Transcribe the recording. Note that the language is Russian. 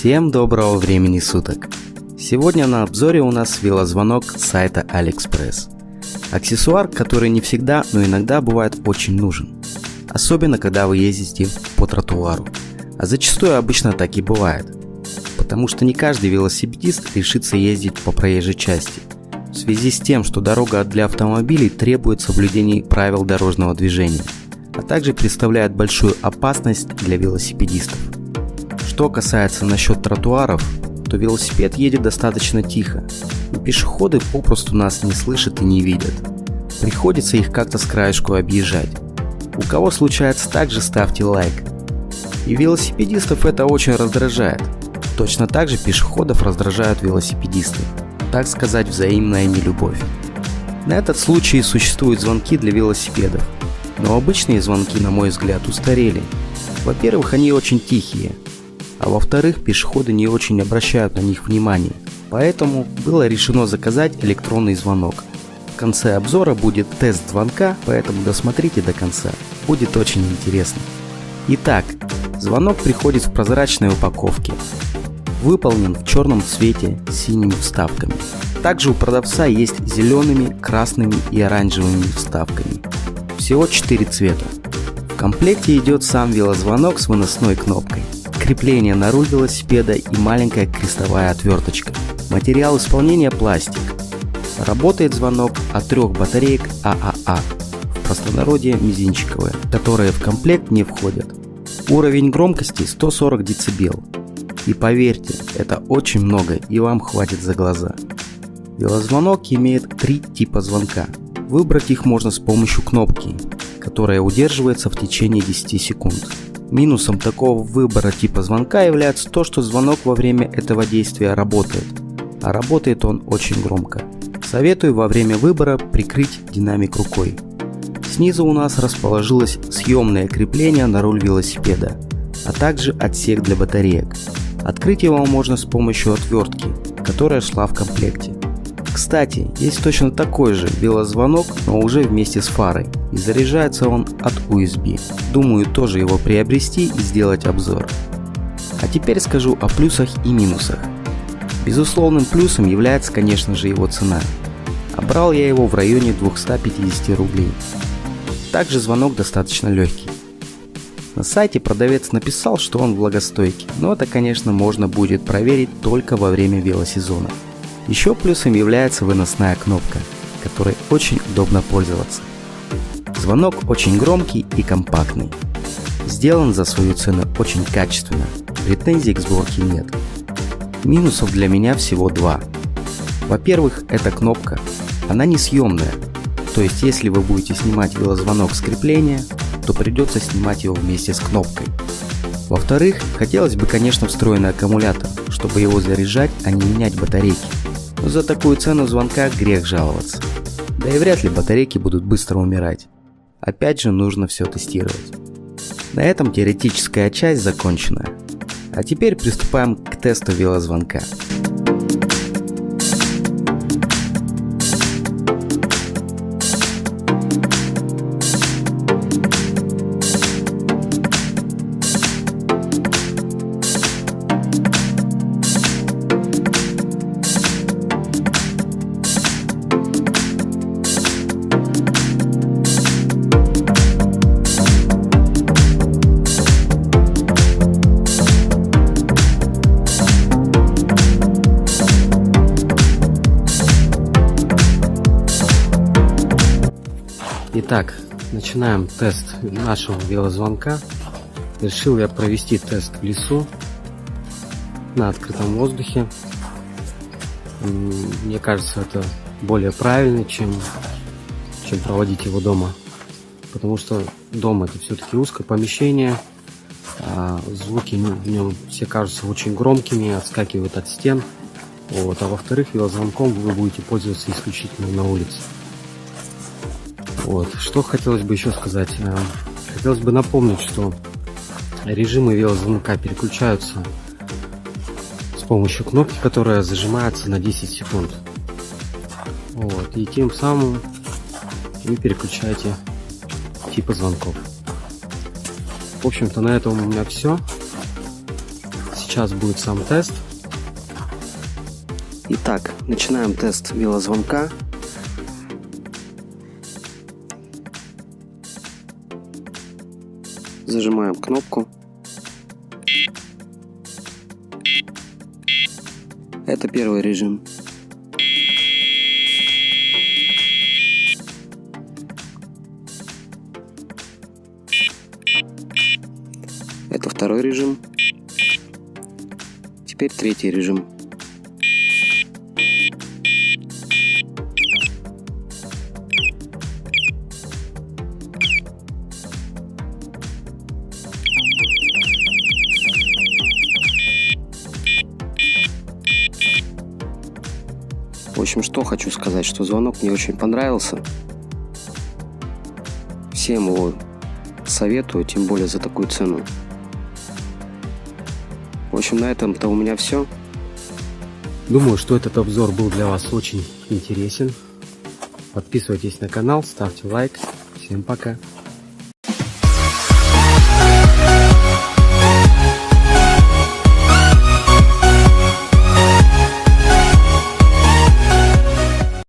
Всем доброго времени суток! Сегодня на обзоре у нас велозвонок с сайта AliExpress. Аксессуар, который не всегда, но иногда бывает очень нужен. Особенно, когда вы ездите по тротуару. А зачастую обычно так и бывает. Потому что не каждый велосипедист решится ездить по проезжей части. В связи с тем, что дорога для автомобилей требует соблюдения правил дорожного движения, а также представляет большую опасность для велосипедистов. Что касается насчет тротуаров, то велосипед едет достаточно тихо, и пешеходы попросту нас не слышат и не видят. Приходится их как-то с краешку объезжать. У кого случается так же, ставьте лайк. И велосипедистов это очень раздражает. Точно так же пешеходов раздражают велосипедисты. Так сказать, взаимная нелюбовь. На этот случай существуют звонки для велосипедов. Но обычные звонки, на мой взгляд, устарели. Во-первых, они очень тихие. А во-вторых, пешеходы не очень обращают на них внимание. Поэтому было решено заказать электронный звонок. В конце обзора будет тест звонка, поэтому досмотрите до конца. Будет очень интересно. Итак, звонок приходит в прозрачной упаковке. Выполнен в черном цвете с синими вставками. Также у продавца есть зелеными, красными и оранжевыми вставками. Всего 4 цвета. В комплекте идет сам велозвонок с выносной кнопкой, крепление на руль велосипеда и маленькая крестовая отверточка. Материал исполнения пластик. Работает звонок от 3 батареек ААА, в простонародье мизинчиковые, которые в комплект не входят. Уровень громкости 140 дБ. И поверьте, это очень много и вам хватит за глаза. Велозвонок имеет 3 типа звонка. Выбрать их можно с помощью кнопки, которая удерживается в течение 10 секунд. Минусом такого выбора типа звонка является то, что звонок во время этого действия работает, а работает он очень громко. Советую во время выбора прикрыть динамик рукой. Снизу у нас расположилось съемное крепление на руль велосипеда, а также отсек для батареек. Открыть его можно с помощью отвертки, которая шла в комплекте. Кстати, есть точно такой же велозвонок, но уже вместе с фарой, и заряжается он от USB. Думаю, тоже его приобрести и сделать обзор. А теперь скажу о плюсах и минусах. Безусловным плюсом является, конечно же, его цена. А брал я его в районе 250 рублей. Также звонок достаточно легкий. На сайте продавец написал, что он влагостойкий, но это, конечно, можно будет проверить только во время велосезона. Еще плюсом является выносная кнопка, которой очень удобно пользоваться. Звонок очень громкий и компактный. Сделан за свою цену очень качественно, претензий к сборке нет. Минусов для меня всего 2. Во-первых, эта кнопка, она несъемная, то есть если вы будете снимать велозвонок с крепления, то придется снимать его вместе с кнопкой. Во-вторых, хотелось бы, конечно, встроенный аккумулятор, чтобы его заряжать, а не менять батарейки. Но за такую цену звонка грех жаловаться. Да и вряд ли батарейки будут быстро умирать. Опять же, нужно все тестировать. На этом теоретическая часть закончена. А теперь приступаем к тесту велозвонка. Итак, начинаем тест нашего велозвонка. Решил я провести тест в лесу, на открытом воздухе. Мне кажется, это более правильно, чем проводить его дома. Потому что дом это все-таки узкое помещение, а звуки в нем все кажутся очень громкими, отскакивают от стен. Вот. А во-вторых, велозвонком вы будете пользоваться исключительно на улице. Вот. Что хотелось бы еще сказать? Хотелось бы напомнить, что режимы велозвонка переключаются с помощью кнопки, которая зажимается на 10 секунд. Вот. И тем самым вы переключаете типа звонков. В общем-то, на этом у меня все. сейчас будет сам тест. Итак, начинаем тест велозвонка. Зажимаем кнопку. Это первый режим. Это второй режим. Теперь третий режим. В общем, что хочу сказать, что звонок мне очень понравился. Всем его советую, тем более за такую цену. В общем, на этом-то у меня все. Думаю, что этот обзор был для вас очень интересен. Подписывайтесь на канал, ставьте лайк. Всем пока.